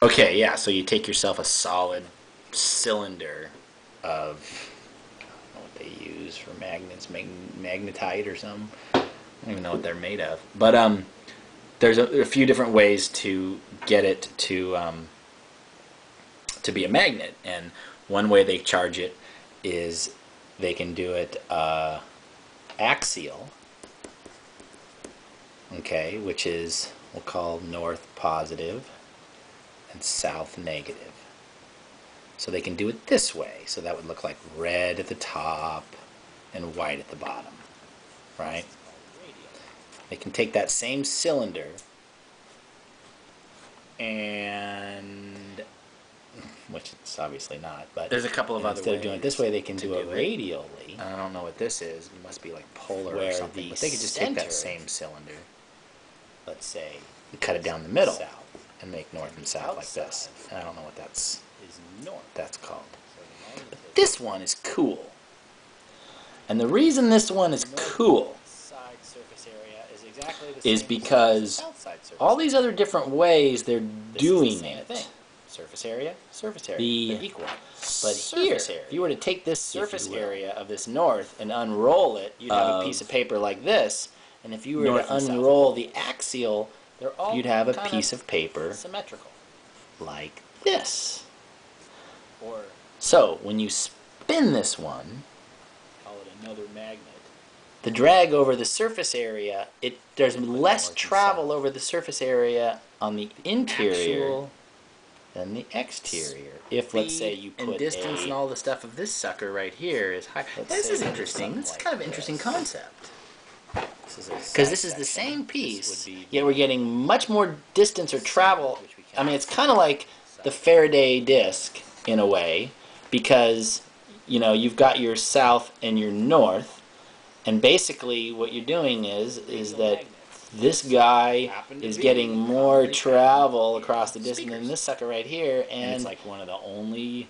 Okay, yeah, so you take yourself a solid cylinder of, I don't know what they use for magnets, magnetite or something. I don't even know what they're made of. But there's a few different ways to get it to be a magnet, and one way they charge it is they can do it axial, okay, which is we'll call north positive and south negative. So they can do it this way. So that would look like red at the top and white at the bottom, right? They can take that same cylinder and, which it's obviously not, but There's a couple of other instead of doing it this way, they can do it radially. I don't know what this is. It must be like polar or Where something. the But they could just take that center, same cylinder, let's say, and cut it down the middle, south, and make north and south like this. And I don't know what is north. that's called. But this one is cool. And the reason this one is cool is because all these other different ways they're doing it. Surface area, they're equal. But here, if you were to take this surface area of this north and unroll it, you'd have a piece of paper like this. And if you were to unroll the axial, you'd have a piece of paper symmetrical, like this. So when you spin this one, call it another magnet. the drag over the surface area, there's less travel over the surface area on the interior than the exterior. If, let's say, you put and distance and all the stuff of this sucker right here is high. This is interesting. This is kind of an interesting concept. Because this is the same piece, yet we're getting much more distance or travel. I mean, it's kind of like the Faraday disc in a way, because you've got your south and your north, and basically what you're doing is that this guy is getting more travel across the distance than this sucker right here, and it's like one of the only,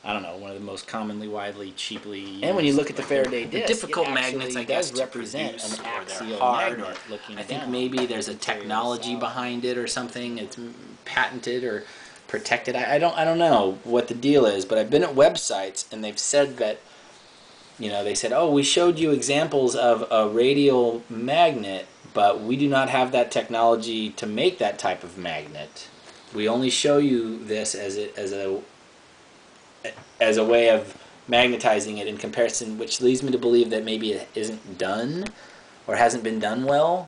I don't know, one of the most commonly, widely, cheaply used. And when you look at the Faraday disc, difficult magnets, I guess, does represent an axial magnet looking I think down. maybe there's a technology behind it or something. It's patented or protected. I don't know what the deal is, but I've been at websites and they've said that, they said, oh, we showed you examples of a radial magnet, but we do not have that technology to make that type of magnet. We only show you this as a way of magnetizing it in comparison, which leads me to believe that maybe it isn't done or hasn't been done well.